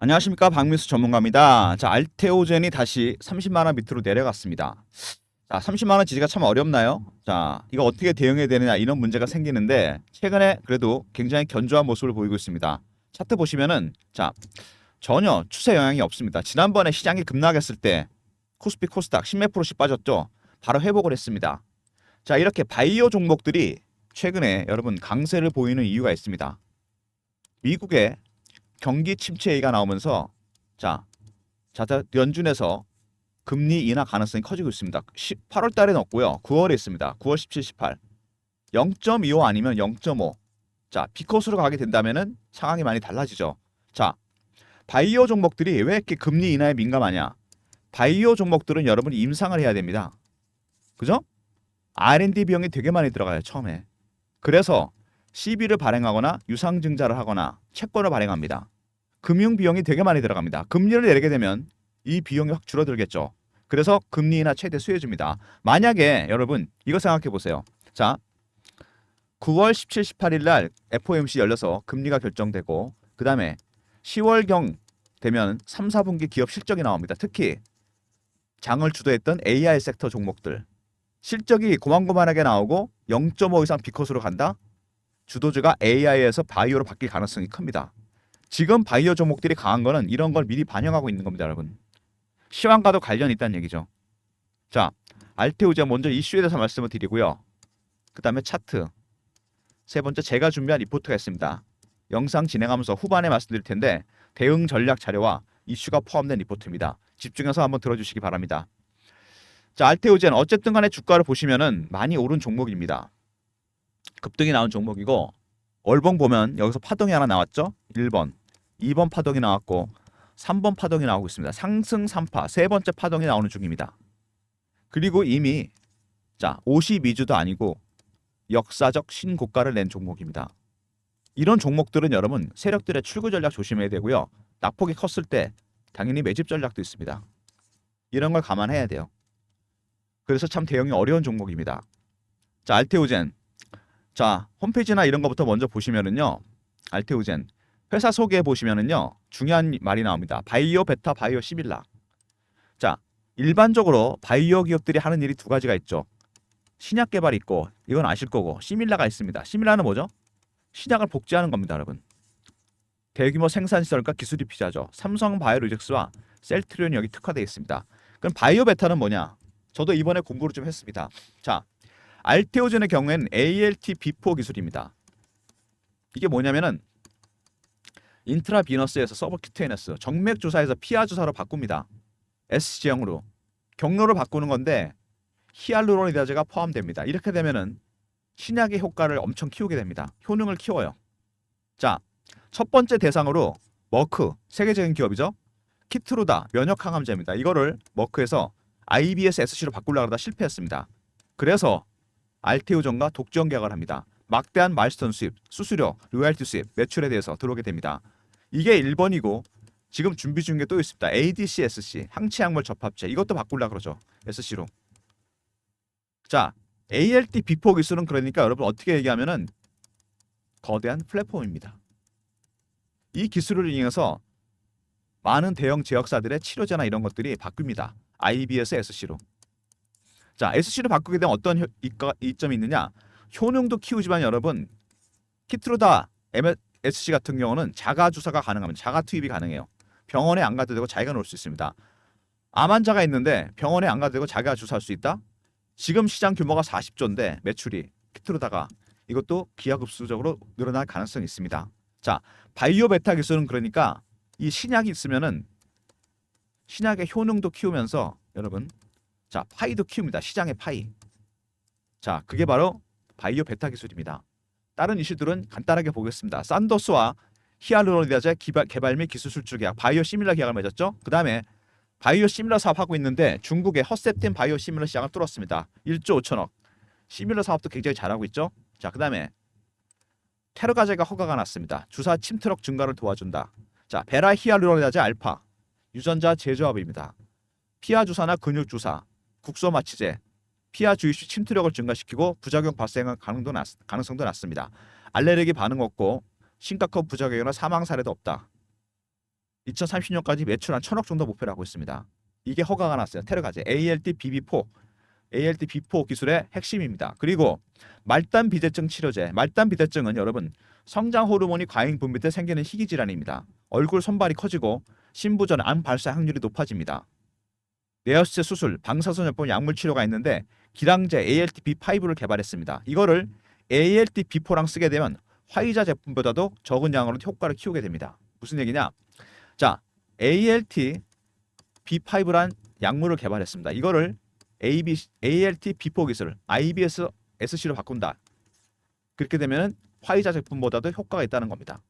안녕하십니까, 박민수 전문가입니다. 자, 알테오젠이 다시 30만 원 밑으로 내려갔습니다. 자, 30만 원 지지가 참 어렵나요? 자, 이거 어떻게 대응해야 되느냐 이런 문제가 생기는데 최근에 그래도 굉장히 견조한 모습을 보이고 있습니다. 차트 보시면은 자, 전혀 추세 영향이 없습니다. 지난번에 시장이 급락했을 때 코스피 코스닥 10몇 프로씩 빠졌죠. 바로 회복을 했습니다. 자, 이렇게 바이오 종목들이 최근에 여러분 강세를 보이는 이유가 있습니다. 미국의 경기 침체 얘기가 나오면서 자, 연준에서 금리 인하 가능성이 커지고 있습니다. 8월 달에 넣었고요. 9월에 있습니다. 9월 17, 18. 0.25 아니면 0.5. 자, 비컷으로 가게 된다면은 상황이 많이 달라지죠. 자, 바이오 종목들이 왜 이렇게 금리 인하에 민감하냐? 바이오 종목들은 여러분이 임상을 해야 됩니다. 그죠? R&D 비용이 되게 많이 들어가요, 처음에. 그래서 CB를 발행하거나 유상증자를 하거나 채권을 발행합니다. 금융 비용이 되게 많이 들어갑니다. 금리를 내리게 되면 이 비용이 확 줄어들겠죠. 그래서 금리 인하 최대 수혜주입니다. 만약에 여러분 이거 생각해 보세요. 자, 9월 17, 18일 날 FOMC 열려서 금리가 결정되고 그 다음에 10월경 되면 3, 4분기 기업 실적이 나옵니다. 특히 장을 주도했던 AI 섹터 종목들 실적이 고만고만하게 나오고 0.5 이상 비컷으로 간다. 주도주가 AI에서 바이오로 바뀔 가능성이 큽니다. 지금 바이오 종목들이 강한 거는 이런 걸 미리 반영하고 있는 겁니다, 여러분. 시황과도 관련이 있다는 얘기죠. 자, 알테오제 먼저 이슈에 대해서 말씀을 드리고요. 그 다음에 차트. 세 번째 제가 준비한 리포트가 있습니다. 영상 진행하면서 후반에 말씀드릴 텐데 대응 전략 자료와 이슈가 포함된 리포트입니다. 집중해서 한번 들어주시기 바랍니다. 자, 알테오젠 어쨌든 간에 주가를 보시면은 많이 오른 종목입니다. 급등이 나온 종목이고 월봉 보면 여기서 파동이 하나 나왔죠. 1번, 2번 파동이 나왔고 3번 파동이 나오고 있습니다. 상승 3파, 세 번째 파동이 나오는 중입니다. 그리고 이미 자 52주도 아니고 역사적 신고가를 낸 종목입니다. 이런 종목들은 여러분 세력들의 출구 전략 조심해야 되고요. 낙폭이 컸을 때 당연히 매집 전략도 있습니다. 이런 걸 감안해야 돼요. 그래서 참 대응이 어려운 종목입니다. 자, 알테오젠. 자, 홈페이지나 이런 거부터 먼저 보시면은요. 알테오젠 회사 소개 보시면은요. 중요한 말이 나옵니다. 바이오 베타 바이오 시밀라. 자, 일반적으로 바이오 기업들이 하는 일이 두 가지가 있죠. 신약 개발이 있고 이건 아실 거고 시밀라가 있습니다. 시밀라는 뭐죠? 신약을 복제하는 겁니다, 여러분. 대규모 생산 시설과 기술이 필요하죠. 삼성 바이오로직스와 셀트리온이 여기 특화되어 있습니다. 그럼 바이오 베타는 뭐냐? 저도 이번에 공부를 좀 했습니다. 자, 알테오젠의 경우에는 ALT B4 기술입니다. 이게 뭐냐면은 인트라비너스에서 서브큐테이너스 정맥 주사에서 피하 주사로 바꿉니다. SC형으로 경로를 바꾸는 건데 히알루로니다제가 포함됩니다. 이렇게 되면은 신약의 효과를 엄청 키우게 됩니다. 효능을 키워요. 자, 첫 번째 대상으로 머크 세계적인 기업이죠. 키트루다 면역 항암제입니다. 이거를 머크에서 IBS SC로 바꾸려고 하다 실패했습니다. 그래서 알테오전과 독점 계약을 합니다. 막대한 마일스톤 수입, 수수료, 로얄티 수입, 매출에 대해서 들어오게 됩니다. 이게 1번이고 지금 준비 중인 게 또 있습니다. ADC SC 항체약물 접합체 이것도 바꾸려고 그러죠. SC로. 자, ALT 비포 기술은 그러니까 여러분 어떻게 얘기하면은 거대한 플랫폼입니다. 이 기술을 이용해서 많은 대형 제약사들의 치료제나 이런 것들이 바뀝니다. IBS SC로. 자, SC로 바꾸게 되면 어떤 이점이 있느냐? 효능도 키우지만 여러분 키트루다 SC 같은 경우는 자가 주사가 가능합니다. 자가 투입이 가능해요. 병원에 안 가도 되고 자기가 놓을 수 있습니다. 암 환자가 있는데 병원에 안 가도 되고 자기가 주사할 수 있다? 지금 시장 규모가 40조인데 매출이 키트루다가 이것도 기하급수적으로 늘어날 가능성이 있습니다. 자, 바이오 베타 기술은 그러니까 이 신약이 있으면은 신약의 효능도 키우면서 여러분 자 파이도 키웁니다. 시장의 파이. 자, 그게 바로 바이오 베타 기술입니다. 다른 이슈들은 간단하게 보겠습니다. 산도스와 히알루로니다제 개발 및 기술 수출 계약 바이오 시밀라 계약을 맺었죠. 그 다음에 바이오 시밀러 사업하고 있는데 중국의 허셉틴 바이오 시밀러 시장을 뚫었습니다. 1조 5천억. 시밀러 사업도 굉장히 잘하고 있죠. 자, 그 다음에 테러가제가 허가가 났습니다. 주사 침투력 증가를 도와준다. 자, 베라 히알루로니다제 알파 유전자 제조합입니다. 피하 주사나 근육 주사, 국소 마취제, 피하 주입 시 침투력을 증가시키고 부작용 발생할 가능성도 낮습니다. 알레르기 반응 없고 심각한 부작용이나 사망 사례도 없다. 2030년까지 매출 한 1000억 정도 목표를 하고 있습니다. 이게 허가가 났어요. 테르가제 ALT BB4 ALT B4 기술의 핵심입니다. 그리고 말단 비대증 치료제. 말단 비대증은 여러분 성장 호르몬이 과잉 분비돼 생기는 희귀 질환입니다. 얼굴 손발이 커지고 신부전 암 발사 확률이 높아집니다. 뇌하수체 수술, 방사선요법 약물 치료가 있는데 기량제 ALT B5를 개발했습니다. 이거를 ALT B4랑 쓰게 되면 화이자 제품보다도 적은 양으로 효과를 키우게 됩니다. 무슨 얘기냐? 자, ALT B5란 약물을 개발했습니다. 이거를 ALT B4 기술 IBS SC로 바꾼다. 그렇게 되면 화이자 제품보다도 효과가 있다는 겁니다.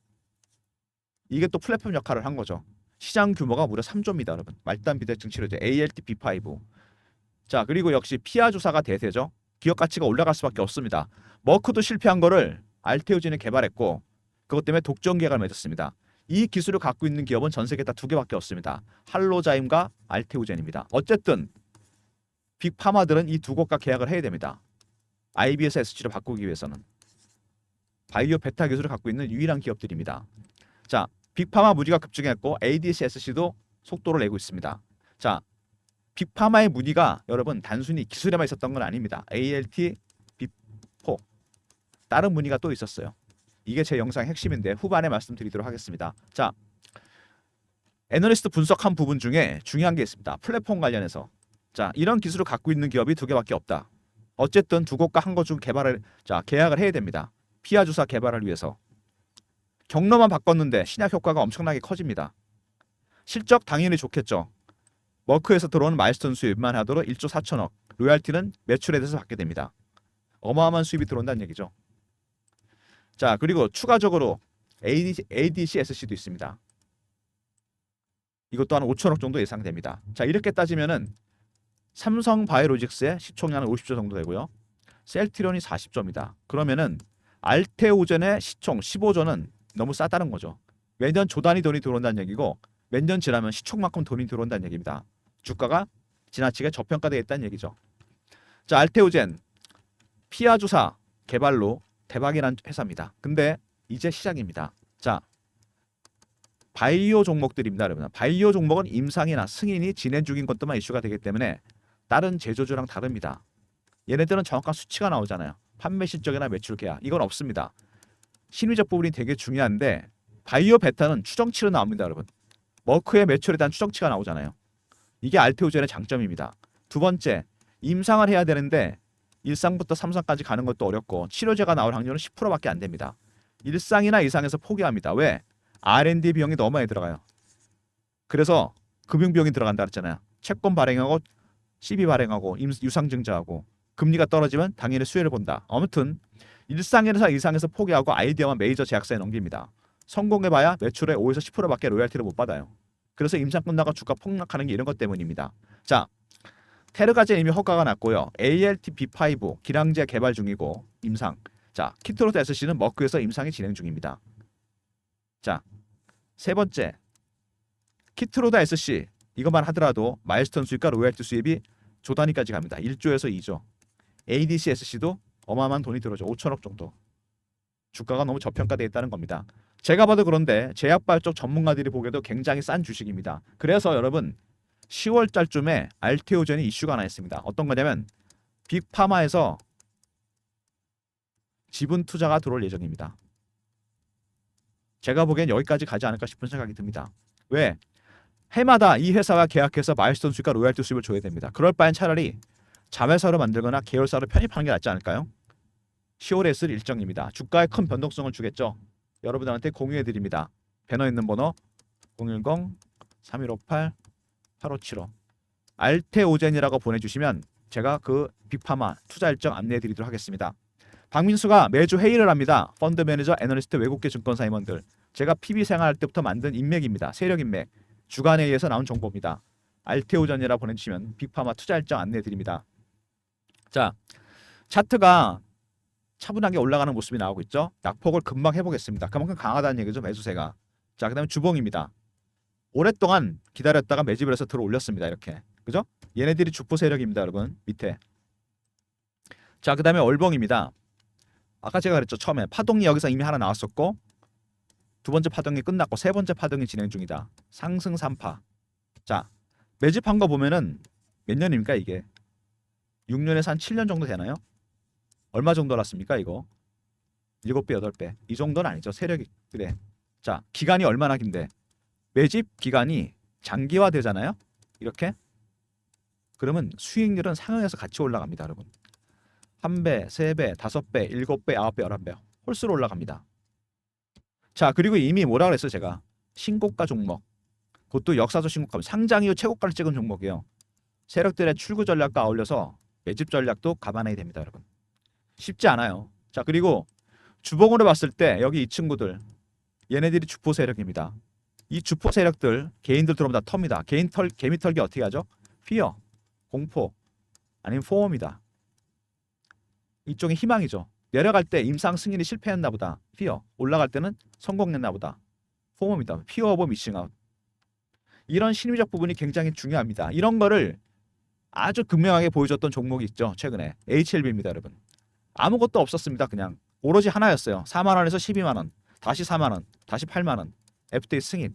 이게 또 플랫폼 역할을 한 거죠. 시장 규모가 무려 3조입니다, 여러분. 말단 비대증 치료제 ALT B5. 자, 그리고 역시 피하 주사가 대세죠. 기업 가치가 올라갈 수밖에 없습니다. 머크도 실패한 거를 알테오젠이 개발했고 그것 때문에 독점 계약을 맺었습니다. 이 기술을 갖고 있는 기업은 전 세계 다 2개밖에 없습니다. 할로자임과 알테오젠입니다. 어쨌든 빅파마들은 이 두 곳과 계약을 해야 됩니다. IBS SG로 바꾸기 위해서는. 바이오 베타 기술을 갖고 있는 유일한 기업들입니다. 자, 빅파마 무리가 급증했고 ADC SC도 속도를 내고 있습니다. 자, 빅파마의 무늬가 여러분 단순히 기술에만 있었던 건 아닙니다. ALT B4 다른 무늬가 또 있었어요. 이게 제 영상의 핵심인데 후반에 말씀드리도록 하겠습니다. 자, 애널리스트 분석한 부분 중에 중요한 게 있습니다. 플랫폼 관련해서. 자, 이런 기술을 갖고 있는 기업이 2개밖에 없다. 어쨌든 두 곳과 한 곳 중 계약을 해야 됩니다. 피하 주사 개발을 위해서. 경로만 바꿨는데 신약 효과가 엄청나게 커집니다. 실적 당연히 좋겠죠. 머크에서 들어오는 마일스톤 수입만 하도록 1조 4천억, 로얄티는 매출에 대해서 받게 됩니다. 어마어마한 수입이 들어온다는 얘기죠. 자, 그리고 추가적으로 ADC SC도 있습니다. 이것도 한 5천억 정도 예상됩니다. 자, 이렇게 따지면은 삼성 바이오로직스의 시총량은 50조 정도 되고요. 셀트리온이 40조입니다. 그러면은 알테오젠의 시총 15조는 너무 싸다는 거죠. 매년 조 단위 돈이 들어온다는 얘기고 몇 년 지나면 시총만큼 돈이 들어온다는 얘기입니다. 주가가 지나치게 저평가되어 있다는 얘기죠. 자, 알테오젠 피하 주사 개발로 대박이란 회사입니다. 근데 이제 시작입니다. 자, 바이오 종목들입니다, 여러분. 바이오 종목은 임상이나 승인이 진행 중인 것들만 이슈가 되기 때문에 다른 제조주랑 다릅니다. 얘네들은 정확한 수치가 나오잖아요. 판매 실적이나 매출 계약 이건 없습니다. 신의적 부분이 되게 중요한데 바이오 베타는 추정치로 나옵니다, 여러분. 머크의 매출에 대한 추정치가 나오잖아요. 이게 알테오젠의 장점입니다. 두 번째, 임상을 해야 되는데 1상부터 3상까지 가는 것도 어렵고 치료제가 나올 확률은 10%밖에 안 됩니다. 1상이나 이상에서 포기합니다. 왜? R&D 비용이 너무 많이 들어가요. 그래서 금융비용이 들어간다 그랬잖아요. 채권 발행하고 CB 발행하고 유상증자하고 금리가 떨어지면 당연히 수혜를 본다. 아무튼 1상에서 2상에서 포기하고 아이디어만 메이저 제약사에 넘깁니다. 성공해봐야 매출의 5에서 10%밖에 로얄티를 못 받아요. 그래서 임상 끝나고 주가 폭락하는 게 이런 것 때문입니다. 자, 테르가젠 이미 허가가 났고요. ALT B5 기량제 개발 중이고 임상. 자, 키트로드 SC는 머크에서 임상이 진행 중입니다. 자, 세 번째, 키트로드 SC 이것만 하더라도 마일스톤 수입과 로얄티 수입이 조 단위까지 갑니다. 1조에서 2조. ADC SC도 어마어마한 돈이 들어오죠. 5천억 정도. 주가가 너무 저평가되어 있다는 겁니다. 제가 봐도 그런데 제약발 쪽 전문가들이 보기에도 굉장히 싼 주식입니다. 그래서 여러분 10월 달쯤에 알테오젠이 이슈가 하나 있습니다. 어떤 거냐면 빅파마에서 지분 투자가 들어올 예정입니다. 제가 보기엔 여기까지 가지 않을까 싶은 생각이 듭니다. 왜? 해마다 이 회사와 계약해서 마일스톤 수익과 로얄티 수입을 줘야 됩니다. 그럴 바엔 차라리 자회사로 만들거나 계열사로 편입하는 게 낫지 않을까요? 10월에 있을 일정입니다. 주가에 큰 변동성을 주겠죠. 여러분들한테 공유해드립니다. 배너 있는 번호 010-3158-8575 알테오젠이라고 보내주시면 제가 그 빅파마 투자 일정 안내해드리도록 하겠습니다. 박민수가 매주 회의를 합니다. 펀드 매니저, 애널리스트, 외국계 증권사 임원들. 제가 PB 생활할 때부터 만든 인맥입니다. 세력 인맥. 주간에 의해서 나온 정보입니다. 알테오전이라 보내주시면 빅파마 투자 일정 안내해드립니다. 자, 차트가 차분하게 올라가는 모습이 나오고 있죠. 낙폭을 금방 해보겠습니다. 그만큼 강하다는 얘기죠, 매수세가. 자, 그 다음에 주봉입니다. 오랫동안 기다렸다가 매집을 해서 들어 올렸습니다. 이렇게. 그죠? 얘네들이 주포 세력입니다, 여러분. 밑에. 자, 그 다음에 월봉입니다. 아까 제가 그랬죠. 처음에 파동이 여기서 이미 하나 나왔었고 두 번째 파동이 끝났고 세 번째 파동이 진행 중이다. 상승 3파. 자, 매집한 거 보면은 몇 년입니까 이게? 6년에서 한 7년 정도 되나요? 얼마 정도 올랐습니까 이거? 7배, 8배. 이 정도는 아니죠. 세력이. 그래. 자, 기간이 얼마나 긴데? 매집 기간이 장기화 되잖아요. 이렇게. 그러면 수익률은 상향해서 같이 올라갑니다, 여러분. 1배, 3배, 5배, 7배, 9배, 11배. 홀수로 올라갑니다. 자, 그리고 이미 뭐라 그랬어요, 제가? 신고가 종목. 그것도 역사적 신고가. 상장 이후 최고가를 찍은 종목이에요. 세력들의 출구 전략과 어울려서 매집 전략도 감안해야 됩니다, 여러분. 쉽지 않아요. 자, 그리고 주봉으로 봤을 때 여기 이 친구들 얘네들이 주포 세력입니다. 이 주포 세력들 개인들 들어오면 다 텁니다. 개미 털기 어떻게 하죠? 피어, 공포, 아니면 포험이다. 이쪽이 희망이죠. 내려갈 때 임상 승인이 실패했나 보다. 피어. 올라갈 때는 성공했나 보다. 포험이다. 피어 오브 미싱아웃. 이런 심리적 부분이 굉장히 중요합니다. 이런 거를 아주 극명하게 보여줬던 종목이 있죠. 최근에 HLB입니다, 여러분. 아무것도 없었습니다. 그냥 오로지 하나였어요. 4만 원에서 12만 원, 다시 4만 원, 다시 8만 원. FDA 승인.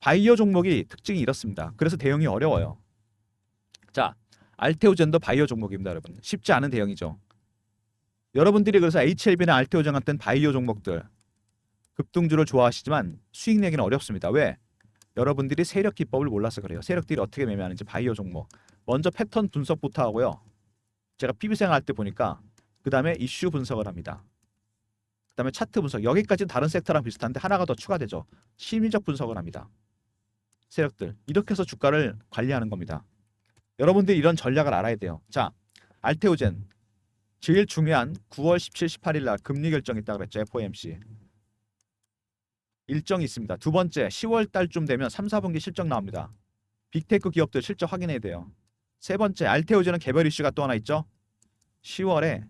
바이오 종목이 특징이 이렇습니다. 그래서 대응이 어려워요. 자, 알테오젠도 바이오 종목입니다, 여러분. 쉽지 않은 대응이죠. 여러분들이 그래서 HLB나 알테오젠 같은 바이오 종목들 급등주를 좋아하시지만 수익 내기는 어렵습니다. 왜? 여러분들이 세력 기법을 몰라서 그래요. 세력들이 어떻게 매매하는지 바이오 종목. 먼저 패턴 분석부터 하고요. 제가 PB생 할 때 보니까 그 다음에 이슈 분석을 합니다. 그 다음에 차트 분석. 여기까지는 다른 섹터랑 비슷한데 하나가 더 추가되죠. 심리적 분석을 합니다. 세력들. 이렇게 해서 주가를 관리하는 겁니다. 여러분들이 이런 전략을 알아야 돼요. 자, 알테오젠. 제일 중요한 9월 17, 18일 날 금리 결정이 있다고 그랬죠. FOMC. 일정이 있습니다. 두 번째, 10월 달쯤 되면 3, 4분기 실적 나옵니다. 빅테크 기업들 실적 확인해야 돼요. 세 번째, 알테오젠은 개별 이슈가 또 하나 있죠. 10월에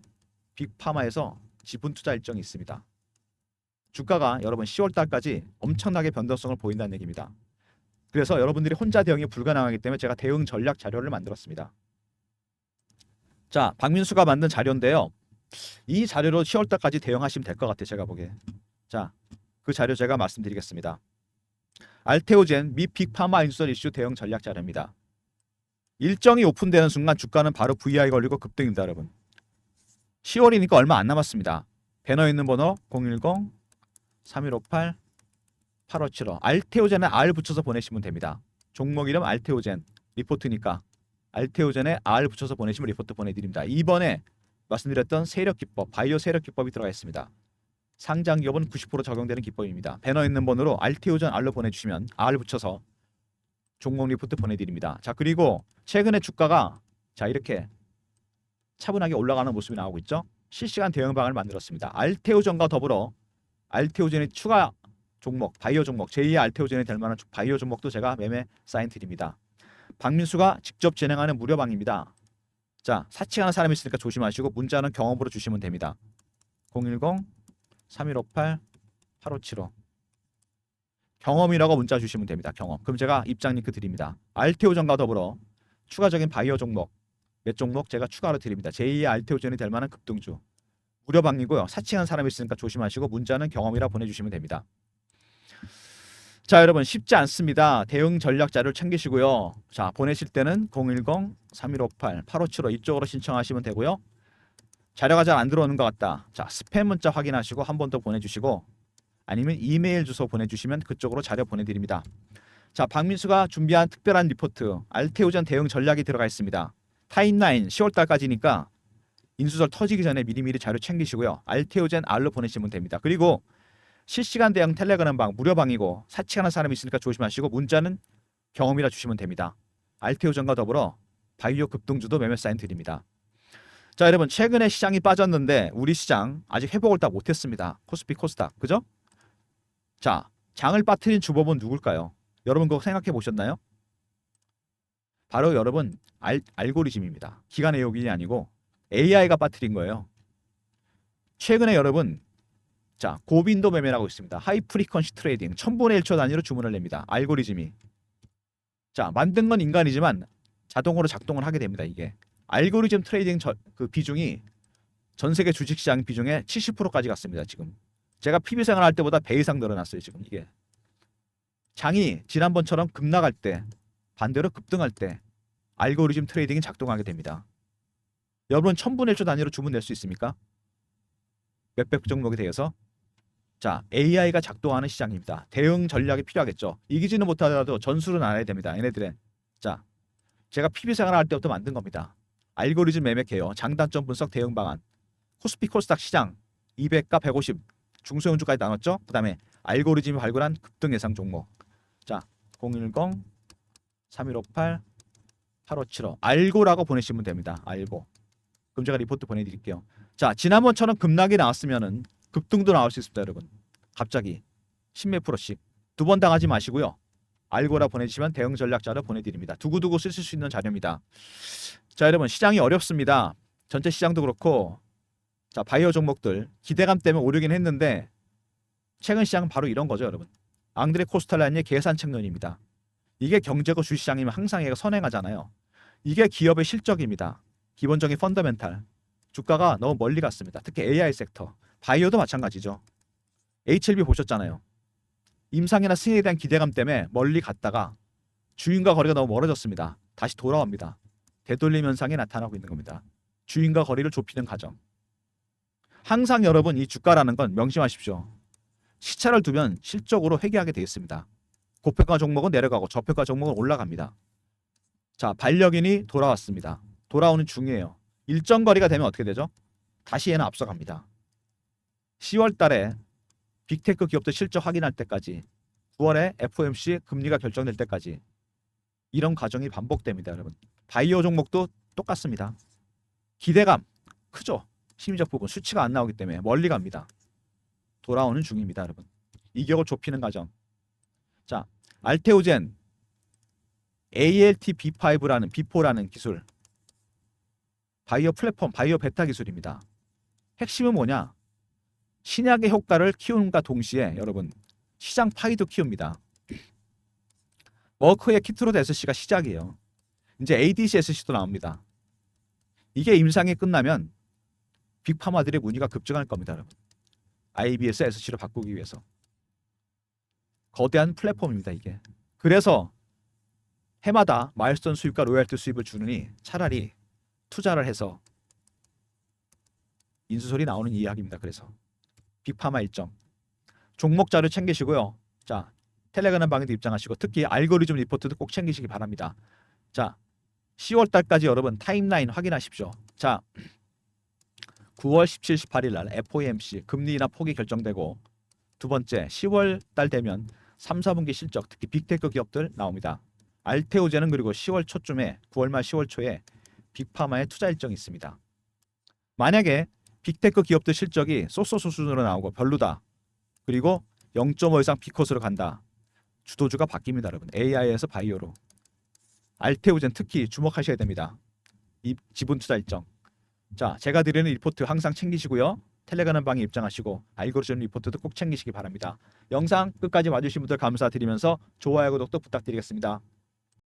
빅파마에서 지분 투자 일정이 있습니다. 주가가 여러분 10월 달까지 엄청나게 변동성을 보인다는 얘기입니다. 그래서 여러분들이 혼자 대응이 불가능하기 때문에 제가 대응 전략 자료를 만들었습니다. 자, 박민수가 만든 자료인데요. 이 자료로 10월 달까지 대응하시면 될 것 같아요. 제가 보기에. 자, 그 자료 제가 말씀드리겠습니다. 알테오젠 미 빅파마 인수설 이슈 대응 전략 자료입니다. 일정이 오픈되는 순간 주가는 바로 VI 걸리고 급등입니다, 여러분. 10월이니까 얼마 안 남았습니다. 배너 있는 번호 010-3158-8575. 알테오젠에 R 붙여서 보내시면 됩니다. 종목 이름 알테오젠. 리포트니까 알테오젠에 R 붙여서 보내시면 리포트 보내드립니다. 이번에 말씀드렸던 세력 기법, 바이오 세력 기법이 들어가 있습니다. 상장 기업은 90% 적용되는 기법입니다. 배너 있는 번호로 알테오젠 R로 보내주시면 R 붙여서 종목 리포트 보내드립니다. 자, 그리고 최근에 주가가 자 이렇게 차분하게 올라가는 모습이 나오고 있죠. 실시간 대응방을 만들었습니다. 알테오젠과 더불어 알테오젠의 추가 종목, 바이오 종목, 제2의 알테오젠이 될 만한 바이오 종목도 제가 매매 사인 드립니다. 박민수가 직접 진행하는 무료방입니다. 자, 사칭하는 사람이 있으니까 조심하시고 문자는 경험으로 주시면 됩니다. 010-3158-8575 경험이라고 문자 주시면 됩니다. 경험. 그럼 제가 입장 링크 드립니다. 알테오젠과 더불어 추가적인 바이오 종목 몇 종목 제가 추가로 드립니다. 제2의 알테오젠이 될 만한 급등주. 무료방이고요. 사칭한 사람이 있으니까 조심하시고 문자는 경험이라 보내주시면 됩니다. 자, 여러분 쉽지 않습니다. 대응 전략 자료를 챙기시고요. 자, 보내실 때는 010-3158-8575 이쪽으로 신청하시면 되고요. 자료가 잘 안 들어오는 것 같다. 자, 스팸 문자 확인하시고 한 번 더 보내주시고 아니면 이메일 주소 보내주시면 그쪽으로 자료 보내드립니다. 자, 박민수가 준비한 특별한 리포트 알테오젠 대응 전략이 들어가 있습니다. 타임라인 10월달까지니까 인수설 터지기 전에 미리미리 자료 챙기시고요. 알테오젠 R로 보내시면 됩니다. 그리고 실시간 대응 텔레그램방 무료방이고 사칭하는 사람이 있으니까 조심하시고 문자는 경험이라 주시면 됩니다. 알테오젠과 더불어 바이오 급등주도 매매 사인 드립니다. 자, 여러분 최근에 시장이 빠졌는데 우리 시장 아직 회복을 다 못했습니다. 코스피 코스닥 그죠? 자, 장을 빠뜨린 주범은 누굴까요? 여러분 그거 생각해 보셨나요? 바로 여러분 알고리즘입니다. 기관의 요인이 아니고 AI가 빠뜨린 거예요. 최근에 여러분 자, 고빈도 매매라고 있습니다. 하이 프리퀀시 트레이딩 1000분의 1초 단위로 주문을 냅니다. 알고리즘이. 자, 만든 건 인간이지만 자동으로 작동을 하게 됩니다. 이게 알고리즘 트레이딩 그 비중이 전 세계 주식시장 비중의 70%까지 갔습니다. 지금 제가 PB 생활할 때보다 배 이상 늘어났어요. 지금 이게 장이 지난번처럼 급락할 때, 반대로 급등할 때 알고리즘 트레이딩이 작동하게 됩니다. 여러분 1000분의 1초 단위로 주문 낼 수 있습니까? 몇백 종목에 대해서. 자, AI가 작동하는 시장입니다. 대응 전략이 필요하겠죠. 이기지는 못하더라도 전술은 알아야 됩니다. 얘네들의. 자, 제가 PB 생활할 때부터 만든 겁니다. 알고리즘 매매 개요, 장단점 분석 대응 방안, 코스피 코스닥 시장 200과 150 중소형주까지 나눴죠. 그 다음에 알고리즘이 발굴한 급등 예상 종목. 자, 010-3158-8575 알고라고 보내시면 됩니다. 알고. 그럼 제가 리포트 보내드릴게요. 자, 지난번처럼 급락이 나왔으면은 급등도 나올 수 있습니다, 여러분. 갑자기 10몇 프로씩 두 번 당하지 마시고요. 알고라 보내주시면 대응 전략 자료 보내드립니다. 두고두고 쓰실 수 있는 자료입니다. 자, 여러분 시장이 어렵습니다. 전체 시장도 그렇고, 자, 바이오 종목들 기대감 때문에 오르긴 했는데 최근 시장은 바로 이런 거죠, 여러분. 앙드레 코스탈라니의 계산 측면입니다. 이게 경제고 주시장이면 항상 얘가 선행하잖아요. 이게 기업의 실적입니다. 기본적인 펀더멘탈. 주가가 너무 멀리 갔습니다. 특히 AI 섹터, 바이오도 마찬가지죠. HLB 보셨잖아요. 임상이나 승인에 대한 기대감 때문에 멀리 갔다가 주인과 거리가 너무 멀어졌습니다. 다시 돌아옵니다. 되돌림 현상이 나타나고 있는 겁니다. 주인과 거리를 좁히는 과정. 항상 여러분 이 주가라는 건 명심하십시오. 시차를 두면 실적으로 회귀하게 되어 있습니다. 고평가 종목은 내려가고 저평가 종목은 올라갑니다. 자, 반려견이 돌아왔습니다. 돌아오는 중이에요. 일정 거리가 되면 어떻게 되죠? 다시 얘는 앞서갑니다. 10월 달에 빅테크 기업들 실적 확인할 때까지, 9월에 FOMC 금리가 결정될 때까지 이런 과정이 반복됩니다, 여러분. 바이오 종목도 똑같습니다. 기대감 크죠? 심리적 부분 수치가 안 나오기 때문에 멀리 갑니다. 돌아오는 중입니다, 여러분. 이격을 좁히는 과정. 자, 알테오젠 ALT-B5라는 B4라는 기술, 바이오 플랫폼, 바이오 베타 기술입니다. 핵심은 뭐냐? 신약의 효과를 키우는가 동시에 여러분 시장 파이도 키웁니다. 머크의 키트로드 SC가 시작이에요. 이제 ADC SC도 나옵니다. 이게 임상이 끝나면 빅파마들의 문의가 급증할 겁니다, 여러분. IBS SC로 바꾸기 위해서. 거대한 플랫폼입니다, 이게. 그래서 해마다 마일스톤 수입과 로열티 수입을 주느니 차라리 투자를 해서 인수설이 나오는 이야기입니다. 그래서 빅파마 일정. 종목 자료 챙기시고요. 자, 텔레그램 방에도 입장하시고 특히 알고리즘 리포트도 꼭 챙기시기 바랍니다. 자, 10월 달까지 여러분 타임라인 확인하십시오. 자, 9월 17, 18일 날 FOMC 금리 인하 폭이 결정되고, 두 번째 10월 달 되면 3, 4분기 실적, 특히 빅테크 기업들 나옵니다. 알테오젠은 그리고 10월 초쯤에, 9월 말 10월 초에 빅파마의 투자 일정이 있습니다. 만약에 빅테크 기업들 실적이 쏘쏘 수준으로 나오고 별로다, 그리고 0.5 이상 B컷으로 간다, 주도주가 바뀝니다, 여러분. AI에서 바이오로. 알테오젠 특히 주목하셔야 됩니다. 이 지분 투자 일정. 자, 제가 드리는 리포트 항상 챙기시고요. 텔레그램 방에 입장하시고 알고리즘 리포트도 꼭 챙기시기 바랍니다. 영상 끝까지 봐주신 분들 감사드리면서 좋아요, 구독도 부탁드리겠습니다.